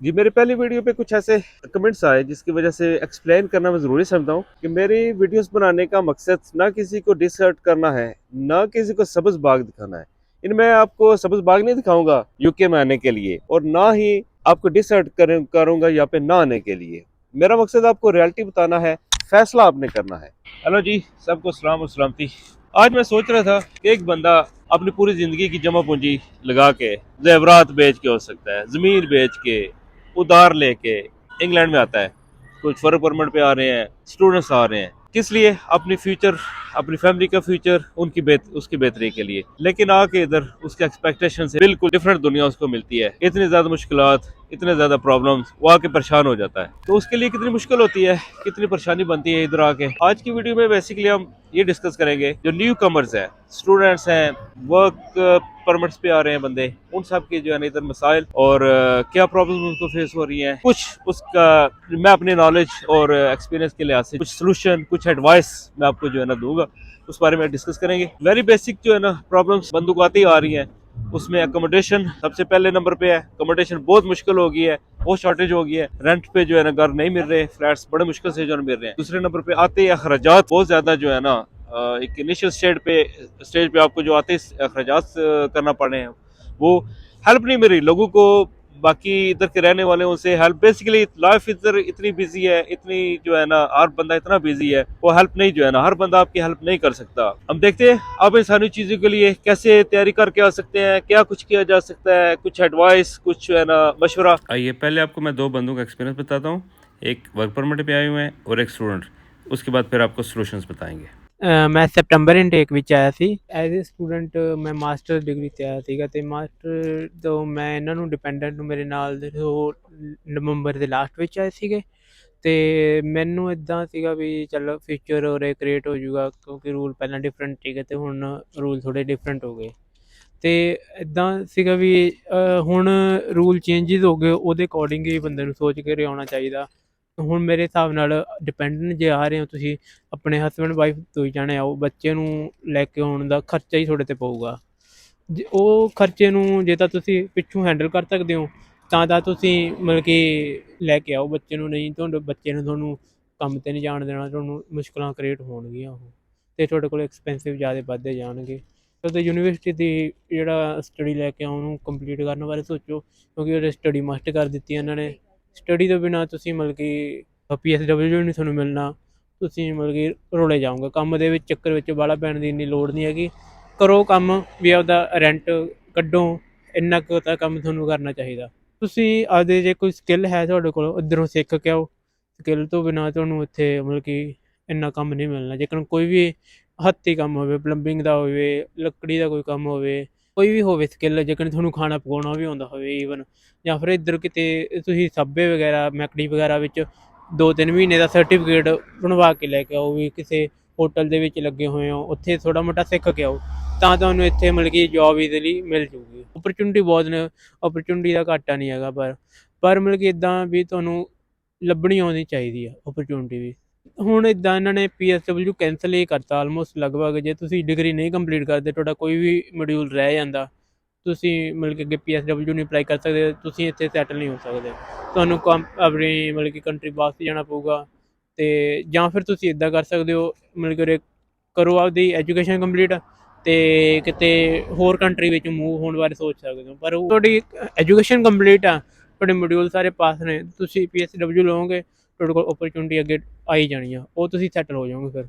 जी, मेरी पहली वीडियो पे कुछ ऐसे कमेंट्स आए जिसकी वजह से एक्सप्लेन करना मैं ज़रूरी समझता हूँ कि मेरी वीडियोस बनाने का मकसद ना किसी को डिसहर्ट करना है, ना किसी को सब्ज़ बाग दिखाना है। इनमें आपको सब्ज़ बाग नहीं दिखाऊंगा यूके में आने के लिए और ना ही आपको डिसहर्ट करूंगा यहाँ पे ना आने के लिए। मेरा मकसद आपको रियलिटी बताना है, फैसला आपने करना है। हेलो जी, सबको सलाम और सलामती। आज मैं सोच रहा था कि एक बंदा अपनी पूरी ज़िंदगी की जमा पूंजी लगा के जेवरात बेच के, हो सकता है ज़मीन बेच के, उधार लेके इंग्लैंड में आता है। कुछ वर्क परमिट पे आ रहे हैं, स्टूडेंट्स आ रहे हैं, किस लिए? अपनी फ्यूचर, अपनी फैमिली का फ्यूचर, उसकी बेहतरी के लिए। लेकिन आके इधर उसके एक्सपेक्टेशन से बिल्कुल डिफरेंट दुनिया उसको मिलती है। इतनी ज्यादा मुश्किलात, इतने ज्यादा प्रॉब्लम्स, वो आके परेशान हो जाता है। तो उसके लिए कितनी मुश्किल होती है, कितनी परेशानी बनती है इधर आके। आज की वीडियो में बेसिकली हम ये डिस्कस करेंगे, जो न्यू कमर्स है, स्टूडेंट्स हैं, वर्क परमिट्स पे आ रहे हैं बंदे, उन सब के जो है ना इधर मसाइल और क्या प्रॉब्लम उनको फेस हो रही हैं, कुछ उसका मैं अपने नॉलेज और एक्सपीरियंस के लिहाज से कुछ सोल्यूशन, कुछ एडवाइस मैं आपको जो है ना दूंगा, उस बारे में डिस्कस करेंगे। वेरी बेसिक जो है ना प्रॉब्लम्स बंदूक आती आ रही हैं, उसमें अकोमोडेशन सबसे पहले नंबर पे है। अकोमोडेशन बहुत मुश्किल हो गई है, बहुत शॉर्टेज हो गई है। रेंट पे जो है ना घर नहीं मिल रहे, फ्लैट्स बड़े मुश्किल से जो है मिल रहे हैं। दूसरे नंबर पे आते ही अखराजात बहुत ज्यादा जो है ना, एक इनिशियल स्टेज पे आपको जो आते अखराजात करना पड़े हैं, वो हेल्प नहीं मिल रही लोगों को। बाकी इधर के रहने वाले उनसे हेल्प, बेसिकली लाइफ इधर इतनी बिजी है, इतनी जो है ना हर बंदा इतना बिजी है, वो हेल्प नहीं जो है ना, हर बंदा आपकी हेल्प नहीं कर सकता। हम देखते हैं आप इन सारी चीजों के लिए कैसे तैयारी करके आ सकते हैं, क्या कुछ किया जा सकता है, कुछ एडवाइस, कुछ जो है ना मशवरा। आइए पहले आपको मैं दो बंदों का एक्सपीरियंस बताता हूँ। एक वर्क परमिट पे आए हुए हैं और एक स्टूडेंट। उसके बाद फिर आपको सॉल्यूशंस बताएंगे। ਮੈਂ ਸੈਪਟੰਬਰ ਇਨਟੇਕ ਵਿੱਚ ਆਇਆ ਸੀ ਐਜ਼ ਏ ਸਟੂਡੈਂਟ। ਮੈਂ ਮਾਸਟਰ ਡਿਗਰੀ 'ਤੇ ਆਇਆ ਸੀਗਾ ਅਤੇ ਮਾਸਟਰ ਤੋਂ ਮੈਂ ਇਹਨਾਂ ਨੂੰ ਡਿਪੈਂਡੈਂਟ ਨੂੰ ਮੇਰੇ ਨਾਲ ਦੇ ਉਹ ਨਵੰਬਰ ਦੇ ਲਾਸਟ ਵਿੱਚ ਆਏ ਸੀਗੇ ਅਤੇ ਮੈਨੂੰ ਇੱਦਾਂ ਸੀਗਾ ਵੀ ਚੱਲ ਫਿਊਚਰ ਉਰੇ ਕ੍ਰੀਏਟ ਹੋ ਜਾਊਗਾ, ਕਿਉਂਕਿ ਰੂਲ ਪਹਿਲਾਂ ਡਿਫਰੈਂਟ ਸੀਗੇ ਅਤੇ ਹੁਣ ਰੂਲ ਥੋੜ੍ਹੇ ਡਿਫਰੈਂਟ ਹੋ ਗਏ। ਅਤੇ ਇੱਦਾਂ ਸੀਗਾ ਵੀ ਹੁਣ ਰੂਲ ਚੇਂਜਿਸ ਹੋ ਗਏ, ਉਹਦੇ ਅਕੋਰਡਿੰਗ ਹੀ ਬੰਦੇ ਨੂੰ ਸੋਚ ਕੇ ਆਉਣਾ ਚਾਹੀਦਾ। ਹੁਣ ਮੇਰੇ ਹਿਸਾਬ ਨਾਲ ਡਿਪੈਂਡੈਂਟ ਜੇ ਆ ਰਹੇ ਹੋ ਤੁਸੀਂ, ਆਪਣੇ ਹਸਬੈਂਡ ਵਾਈਫ 2 ਹੀ ਜਾਣੇ ਆਓ, ਬੱਚੇ ਨੂੰ ਲੈ ਕੇ ਆਉਣ ਦਾ ਖਰਚਾ ਹੀ ਤੁਹਾਡੇ 'ਤੇ ਪਊਗਾ। ਜੇ ਉਹ ਖਰਚੇ ਨੂੰ ਜੇ ਤਾਂ ਤੁਸੀਂ ਪਿੱਛੋਂ ਹੈਂਡਲ ਕਰ ਸਕਦੇ ਹੋ ਤਾਂ ਤੁਸੀਂ ਮਤਲਬ ਕਿ ਲੈ ਕੇ ਆਓ ਬੱਚੇ ਨੂੰ, ਨਹੀਂ ਤੁਹਾਡੇ ਬੱਚੇ ਨੂੰ ਤੁਹਾਨੂੰ ਕੰਮ 'ਤੇ ਨਹੀਂ ਜਾਣ ਦੇਣਾ, ਤੁਹਾਨੂੰ ਮੁਸ਼ਕਲਾਂ ਕ੍ਰੀਏਟ ਹੋਣਗੀਆਂ ਉਹ, ਅਤੇ ਤੁਹਾਡੇ ਕੋਲ ਐਕਸਪੈਂਸਿਵ ਜ਼ਿਆਦਾ ਵੱਧਦੇ ਜਾਣਗੇ। ਅਤੇ ਯੂਨੀਵਰਸਿਟੀ ਦੀ ਜਿਹੜਾ ਸਟੱਡੀ ਲੈ ਕੇ ਆਓ ਉਹਨੂੰ ਕੰਪਲੀਟ ਕਰਨ ਬਾਰੇ ਸੋਚੋ, ਕਿਉਂਕਿ ਉਹਦੇ ਸਟੱਡੀ ਮਸਟ ਕਰ ਦਿੱਤੀ ਇਹਨਾਂ ਨੇ। ਸਟੱਡੀ ਤੋਂ ਬਿਨਾਂ ਤੁਸੀਂ ਮਤਲਬ ਕਿ PSW ਨਹੀਂ ਤੁਹਾਨੂੰ ਮਿਲਣਾ, ਤੁਸੀਂ ਮਤਲਬ ਕਿ ਰੋਲੇ ਜਾਓਗੇ ਕੰਮ ਦੇ ਵਿੱਚ, ਚੱਕਰ ਵਿੱਚ ਬਾਹਲਾ ਪੈਣ ਦੀ ਇੰਨੀ ਲੋੜ ਨਹੀਂ ਹੈਗੀ। ਕਰੋ ਕੰਮ ਵੀ ਆਪਦਾ ਰੈਂਟ ਕੱਢੋ, ਇੰਨਾ ਕੁ ਤਾਂ ਕੰਮ ਤੁਹਾਨੂੰ ਕਰਨਾ ਚਾਹੀਦਾ। ਤੁਸੀਂ ਆਪਦੇ ਜੇ ਕੋਈ ਸਕਿੱਲ ਹੈ ਤੁਹਾਡੇ ਕੋਲ ਉੱਧਰੋਂ ਸਿੱਖ ਕੇ ਆਓ, ਸਕਿੱਲ ਤੋਂ ਬਿਨਾਂ ਤੁਹਾਨੂੰ ਇੱਥੇ ਮਤਲਬ ਕਿ ਇੰਨਾ ਕੰਮ ਨਹੀਂ ਮਿਲਣਾ। ਜੇਕਰ ਕੋਈ ਵੀ ਹੱਥੀਂ ਕੰਮ ਹੋਵੇ, ਪਲੰਬਿੰਗ ਦਾ ਹੋਵੇ, ਲੱਕੜੀ ਦਾ ਕੋਈ ਕੰਮ ਹੋਵੇ, ਕੋਈ ਵੀ ਹੋਵੇ ਸਕਿੱਲ, ਜੇਕਰ ਤੁਹਾਨੂੰ ਖਾਣਾ ਪਕਾਉਣਾ ਵੀ ਆਉਂਦਾ ਹੋਵੇ ਈਵਨ, ਜਾਂ ਫਿਰ ਇੱਧਰ ਕਿਤੇ ਤੁਸੀਂ ਸਾਬੇ ਵਗੈਰਾ, ਮੈਕਡੀ ਵਗੈਰਾ ਵਿੱਚ 2-3 ਮਹੀਨੇ ਦਾ ਸਰਟੀਫਿਕੇਟ ਬਣਵਾ ਕੇ ਲੈ ਕੇ ਆਓ, ਵੀ ਕਿਸੇ ਹੋਟਲ ਦੇ ਵਿੱਚ ਲੱਗੇ ਹੋਏ ਹੋ, ਉੱਥੇ ਥੋੜ੍ਹਾ ਮੋਟਾ ਸਿੱਖ ਕੇ ਆਓ, ਤਾਂ ਤੁਹਾਨੂੰ ਇੱਥੇ ਮਤਲਬ ਕਿ ਜੋਬ ਈਜ਼ੀਲੀ ਮਿਲ ਜੂਗੀ। ਓਪਰਚੁਨਿਟੀ ਬਹੁਤ ਨੇ, ਓਪਰਚੁਨਿਟੀ ਦਾ ਘਾਟਾ ਨਹੀਂ ਹੈਗਾ, ਪਰ ਮਤਲਬ ਕਿ ਇੱਦਾਂ ਵੀ ਤੁਹਾਨੂੰ ਲੱਭਣੀ ਆਉਣੀ ਚਾਹੀਦੀ ਆ ਓਪਰਚੁਨਿਟੀ ਵੀ। ਹੁਣ ਇੱਦਾਂ ਇਹਨਾਂ ਨੇ PSW ਕੈਂਸਲ ਹੀ ਕਰਤਾ ਆਲਮੋਸਟ ਲਗਭਗ। ਜੇ ਤੁਸੀਂ ਡਿਗਰੀ ਨਹੀਂ ਕੰਪਲੀਟ ਕਰਦੇ, ਤੁਹਾਡਾ ਕੋਈ ਵੀ ਮੋਡਿਊਲ ਰਹਿ ਜਾਂਦਾ, ਤੁਸੀਂ ਮਤਲਬ ਕਿ ਅੱਗੇ PSW ਨਹੀਂ ਅਪਲਾਈ ਕਰ ਸਕਦੇ, ਤੁਸੀਂ ਇੱਥੇ ਸੈਟਲ ਨਹੀਂ ਹੋ ਸਕਦੇ, ਤੁਹਾਨੂੰ ਆਪਣੀ ਮਤਲਬ ਕਿ ਕੰਟਰੀ ਵਾਪਸ ਜਾਣਾ ਪਊਗਾ। ਅਤੇ ਜਾਂ ਫਿਰ ਤੁਸੀਂ ਇੱਦਾਂ ਕਰ ਸਕਦੇ ਹੋ, ਮਤਲਬ ਕਿ ਉਰੇ ਕਰੋ ਆਪਦੀ ਐਜੂਕੇਸ਼ਨ ਕੰਪਲੀਟ ਅਤੇ ਕਿਤੇ ਹੋਰ ਕੰਟਰੀ ਵਿੱਚ ਮੂਵ ਹੋਣ ਬਾਰੇ ਸੋਚ ਸਕਦੇ ਹੋ। ਪਰ ਉਹ ਤੁਹਾਡੀ ਐਜੂਕੇਸ਼ਨ ਕੰਪਲੀਟ ਆ, ਤੁਹਾਡੇ ਮੋਡਿਊਲ ਸਾਰੇ ਪਾਸ ਨੇ, ਤੁਸੀਂ PSW ਲਓਗੇ, ਤੁਹਾਡੇ ਕੋਲ ਓਪਰਚੁਨਿਟੀ ਅੱਗੇ आई जानी है, वो तुम सैटल हो जाओगे फिर।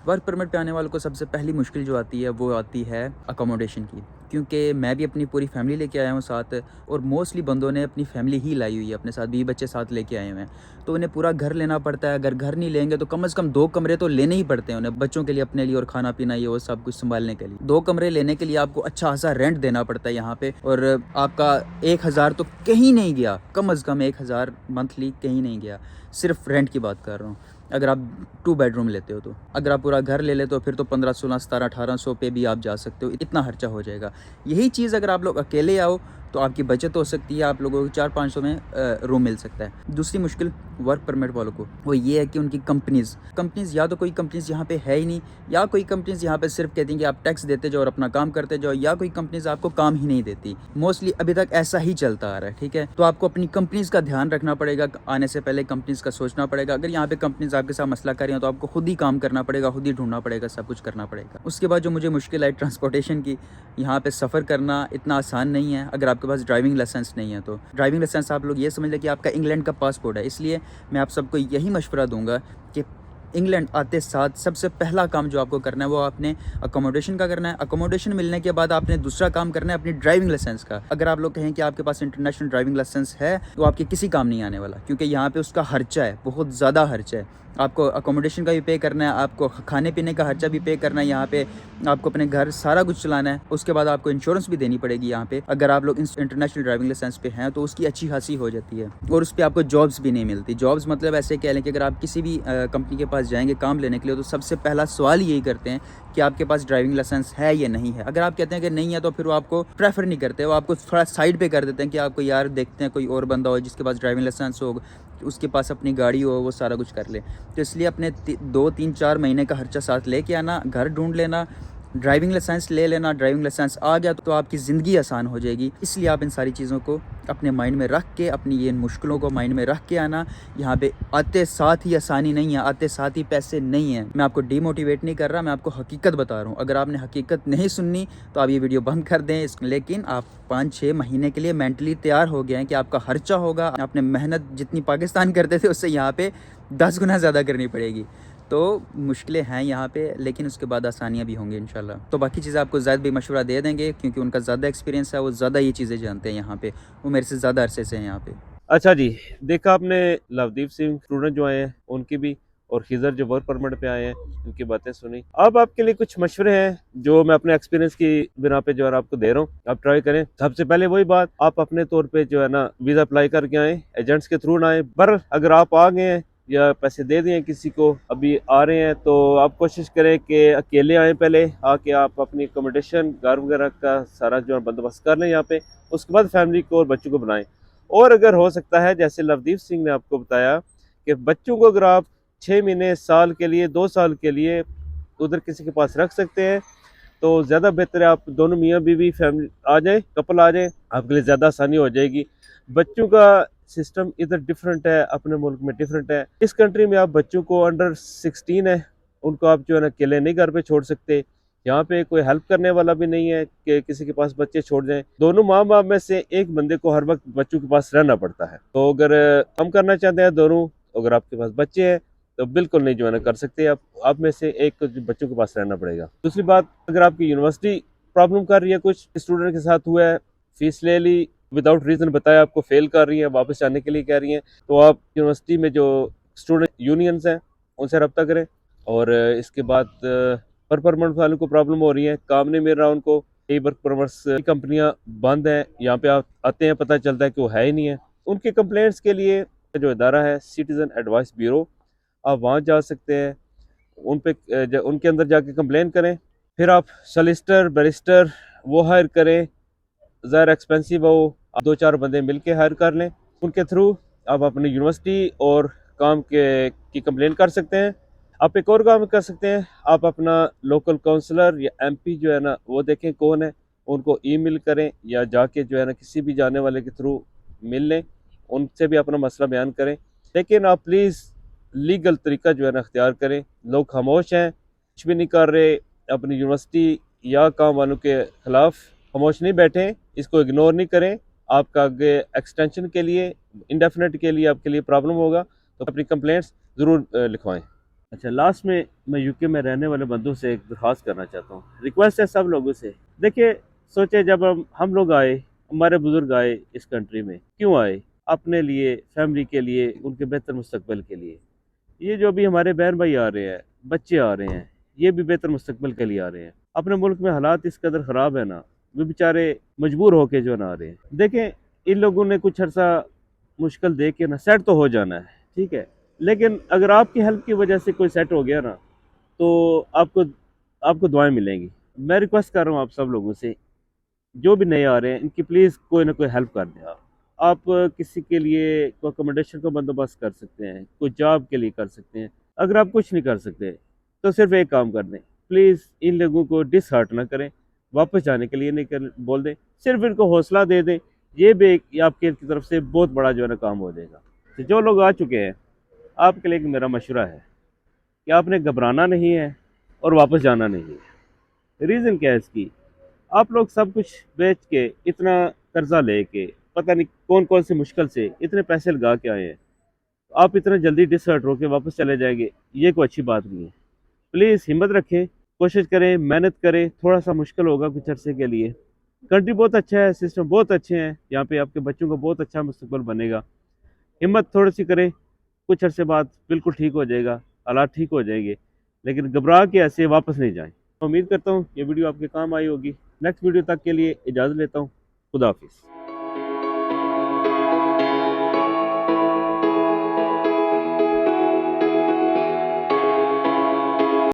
वर्क परमिट पे आने वालों को सबसे पहली मुश्किल जो आती है वो आती है अकोमोडेशन की, क्योंकि मैं भी अपनी पूरी फैमिली लेके आया हूँ साथ, और मोस्टली बंदों ने अपनी फैमिली ही लाई हुई है अपने साथ, 20 बच्चे साथ लेके आए हुए हैं, तो उन्हें पूरा घर लेना पड़ता है। अगर घर नहीं लेंगे तो कम से कम 2 कमरे तो लेने ही पड़ते हैं उन्हें, बच्चों के लिए, अपने लिए, और खाना पीना ये वो सब कुछ संभालने के लिए। 2 कमरे लेने के लिए आपको अच्छा खासा रेंट देना पड़ता है यहाँ पे, और आपका 1000 तो कहीं नहीं गया, कम अज़ कम 1000 मंथली कहीं नहीं गया, सिर्फ रेंट की बात कर रहा हूँ। अगर आप 2 बेडरूम लेते हो तो, अगर आप पूरा घर ले लेते हो फिर तो 1500, 1600, 1700, 1800 पे भी आप जा सकते हो, इतना खर्चा हो जाएगा। यही चीज़ अगर आप लोग अकेले आओ तो आपकी बचत हो सकती है, आप लोगों को 400-500 में रूम मिल सकता है। दूसरी मुश्किल वर्क परमिट वालों को वो ये है कि उनकी कंपनीज़ या तो कोई कंपनीज़ यहाँ पे है ही नहीं, या कोई कंपनीज़ यहाँ पे सिर्फ कहती हैं कि आप टैक्स देते जाओ और अपना काम करते जाओ, या कोई कंपनीज़ आपको काम ही नहीं देती। मोस्टली अभी तक ऐसा ही चलता आ रहा है, ठीक है। तो आपको अपनी कंपनीज़ का ध्यान रखना पड़ेगा, आने से पहले कंपनीज़ का सोचना पड़ेगा। अगर यहाँ पे कंपनीज़ आपके साथ मसला कर रही हैं तो आपको खुद ही काम करना पड़ेगा, खुद ही ढूंढना पड़ेगा, सब कुछ करना पड़ेगा। उसके बाद जो मुझे मुश्किल आई ट्रांसपोर्टेशन की, यहाँ पे सफ़र करना इतना आसान नहीं है अगर आपके पास ड्राइविंग लाइसेंस नहीं है। तो ड्राइविंग लाइसेंस आप लोग ये समझ लें कि आपका इंग्लैंड का पासपोर्ट है। इसलिए मैं आप सबको यही मशवरा दूंगा कि इंग्लैंड आते साथ सबसे पहला काम जो आपको करना है वो आपने अकोमोडेशन का करना है। अकोमोडेशन मिलने के बाद आपने दूसरा काम करना है अपनी ड्राइविंग लाइसेंस का। अगर आप लोग कहें कि आपके पास इंटरनेशनल ड्राइविंग लाइसेंस है तो आपके किसी काम नहीं आने वाला, क्योंकि यहाँ पे उसका खर्चा है, बहुत ज़्यादा खर्चा है। आपको अकोमोडेशन का भी पे करना है, आपको खाने पीने का खर्चा भी पे करना है, यहाँ पे आपको अपने घर सारा कुछ चलाना है। उसके बाद आपको इंश्योरेंस भी देनी पड़ेगी यहाँ पे। अगर आप लोग इंटरनेशनल ड्राइविंग लाइसेंस पे हैं तो उसकी अच्छी खासी हो जाती है, और उस पर आपको जॉब्स भी नहीं मिलती। जॉब्स मतलब ऐसे कह लें कि अगर आप किसी भी कंपनी के पास जाएंगे काम लेने के लिए तो सबसे पहला सवाल यही करते हैं कि आपके पास ड्राइविंग लाइसेंस है या नहीं है। अगर आप कहते हैं कि नहीं है तो फिर वो आपको प्रेफर नहीं करते, वो आपको थोड़ा साइड पे कर देते हैं कि आपको यार देखते हैं कोई और बंदा हो जिसके पास ड्राइविंग लाइसेंस हो, उसके पास अपनी गाड़ी हो, वो सारा कुछ कर ले। तो इसलिए अपने 2-3-4 महीने का खर्चा साथ लेके आना, घर ढूंढ लेना, ड्राइविंग लाइसेंस ले लेना। ड्राइविंग लाइसेंस आ गया तो आपकी ज़िंदगी आसान हो जाएगी। इसलिए आप इन सारी चीज़ों को अपने माइंड में रख के, अपनी ये मुश्किलों को माइंड में रख के आना। यहाँ पे आते साथ ही आसानी नहीं है, आते साथ ही पैसे नहीं हैं। मैं आपको डिमोटिवेट नहीं कर रहा, मैं आपको हकीकत बता रहा हूँ। अगर आपने हकीकत नहीं सुननी तो आप ये वीडियो बंद कर दें। लेकिन आप 5-6 महीने के लिए मेंटली तैयार हो गए हैं कि आपका खर्चा होगा। आपने मेहनत जितनी पाकिस्तान करते थे उससे यहाँ पे 10 गुना ज़्यादा करनी पड़ेगी। तो मुश्किलें हैं यहाँ पे, लेकिन उसके बाद आसानियाँ भी होंगी इंशाल्लाह। तो बाकी चीज़ें आपको ज़ायद भी मशवरा दे देंगे, क्योंकि उनका ज़्यादा एक्सपीरियंस है, वो ज़्यादा ये चीज़ें जानते हैं यहाँ पे, वो मेरे से ज़्यादा अरसे से हैं यहाँ पे। अच्छा जी, देखा आपने लवदीप सिंह स्टूडेंट जो आए हैं उनकी भी, और खिजर जो वर्क परमिट पे आए हैं उनकी बातें सुनी। अब आपके लिए कुछ मशवरे हैं जो मैं अपने एक्सपीरियंस की बिना पे जो है आपको दे रहा हूँ, आप ट्राई करें। सबसे पहले वही बात, आप अपने तौर पे जो है ना वीज़ा अप्लाई करके आए, एजेंट्स के थ्रू ना आए। पर अगर आप आ गए हैं या पैसे दे दिए किसी को, अभी आ रहे हैं, तो आप कोशिश करें कि अकेले आएँ। पहले आके आप अपनी अकोमोडेशन, घर वगैरह का सारा जो है बंदोबस्त कर लें यहाँ पे, उसके बाद फैमिली को और बच्चों को बनाएं। और अगर हो सकता है, जैसे लवदीप सिंह ने आपको बताया कि बच्चों को अगर आप 6 महीने, साल के लिए, 2 साल के लिए उधर किसी के पास रख सकते हैं तो ज़्यादा बेहतर है। आप दोनों मियाँ बीवी फैमिली आ जाए, कपल आ जाए, आपके लिए ज़्यादा आसानी हो जाएगी। बच्चों का सिस्टम इधर डिफरेंट है, अपने मुल्क में डिफरेंट है। इस कंट्री में आप बच्चों को अंडर 16 है, उनको आप जो है ना अकेले नहीं घर पे छोड़ सकते। यहाँ पे कोई हेल्प करने वाला भी नहीं है कि किसी के पास बच्चे छोड़ जाएं। दोनों माँ बाप में से एक बंदे को हर वक्त बच्चों के पास रहना पड़ता है। तो अगर हम करना चाहते हैं दोनों, अगर आपके पास बच्चे हैं तो बिल्कुल नहीं जो है ना कर सकते। आप में से एक को बच्चों के पास रहना पड़ेगा। दूसरी बात, अगर आपकी यूनिवर्सिटी प्रॉब्लम कर रही है, कुछ स्टूडेंट के साथ हुआ है, फीस ले ली, विदाउट रीज़न बताया आपको फेल कर रही है, वापस जाने के लिए कह रही हैं, तो आप यूनिवर्सिटी में जो स्टूडेंट यूनियंस हैं उनसे रब्ता करें। और इसके बाद वर्क परमिट वालों को प्रॉब्लम हो रही है, काम नहीं मिल रहा उनको, कई वर्क परमिट्स की कंपनियां बंद हैं, यहाँ पे आप आते हैं पता चलता है कि वो है ही नहीं है। उनके कंप्लेंट्स के लिए जो इदारा है सिटीज़न एडवाइस ब्यूरो, आप वहाँ जा सकते हैं। उनके अंदर जाके कंप्लेन करें। फिर आप सॉलिसिटर, बैरिस्टर वो हायर करें, ज़्यादा एक्सपेंसिव हो, आप 2-4 बंदे मिल के हायर कर लें। उनके थ्रू आप अपनी यूनिवर्सिटी और काम की कंप्लेन कर सकते हैं। आप एक और काम कर सकते हैं, आप अपना लोकल काउंसलर या एमपी जो है ना वो देखें कौन है, उनको ईमेल करें या जाके जो है ना किसी भी जाने वाले के थ्रू मिल लें, उनसे भी अपना मसला बयान करें। लेकिन आप प्लीज़ लीगल तरीका जो है ना अख्तियार करें। लोग खामोश हैं, कुछ भी नहीं कर रहे, अपनी यूनिवर्सिटी या काम वालों के ख़िलाफ़ खामोश नहीं बैठें, इसको इग्नोर नहीं करें। आपका आगे एक्सटेंशन के लिए, इंडेफिनेट के लिए आपके लिए प्रॉब्लम होगा, तो अपनी कंप्लेंट्स ज़रूर लिखवाएं। अच्छा, लास्ट में मैं यूके में रहने वाले बंदों से एक दरख्वास्त करना चाहता हूँ, रिक्वेस्ट है सब लोगों से। देखिए, सोचे जब हम लोग आए, हमारे बुजुर्ग आए इस कंट्री में, क्यों आए? अपने लिए, फैमिली के लिए, उनके बेहतर मुस्तकबिल के लिए। ये जो भी हमारे बहन भाई आ रहे हैं, बच्चे आ रहे हैं, ये भी बेहतर मुस्तकबिल के लिए आ रहे हैं। अपने मुल्क में हालात इस कदर ख़राब है ना, वो बेचारे मजबूर होके जो ना आ रहे हैं। देखें, इन लोगों ने कुछ अर्सा मुश्किल दे के ना सेट तो हो जाना है, ठीक है, लेकिन अगर आपकी हेल्प की वजह से कोई सेट हो गया ना तो आपको दुआएं मिलेंगी। मैं रिक्वेस्ट कर रहा हूँ आप सब लोगों से, जो भी नए आ रहे हैं इनकी प्लीज़ कोई ना कोई हेल्प कर दें आप किसी के लिए कोई अकोमोडेशन का बंदोबस्त कर सकते हैं, कोई जॉब के लिए कर सकते हैं। अगर आप कुछ नहीं कर सकते तो सिर्फ एक काम कर दें, प्लीज़ इन लोगों को डिसहर्ट ना करें, वापस जाने के लिए नहीं कर बोल दें, सिर्फ इनको हौसला दे दें। ये भी एक आपकी तरफ से बहुत बड़ा जो है ना काम हो जाएगा। तो जो लोग आ चुके हैं, आपके लिए एक मेरा मशवरा है कि आपने घबराना नहीं है और वापस जाना नहीं है। रीज़न क्या है इसकी? आप लोग सब कुछ बेच के, इतना कर्जा लेके, पता नहीं कौन कौन सी मुश्किल से इतने पैसे लगा के आए हैं, आप इतना जल्दी डिसहर्ट होके वापस चले जाएंगे, ये कोई अच्छी बात नहीं है। प्लीज़ हिम्मत रखें, कोशिश करें, मेहनत करें, थोड़ा सा मुश्किल होगा कुछ अरसे के लिए। कंट्री बहुत अच्छा है, सिस्टम बहुत अच्छे हैं, यहाँ पे आपके बच्चों को बहुत अच्छा मुस्तकबिल बनेगा। हिम्मत थोड़ी सी करें, कुछ अरसे बाद बिल्कुल ठीक हो जाएगा, हालात ठीक हो जाएंगे, लेकिन घबरा के ऐसे वापस नहीं जाएं। उम्मीद करता हूँ ये वीडियो आपके काम आई होगी। नेक्स्ट वीडियो तक के लिए इजाज़त लेता हूँ। खुदा हाफिज़।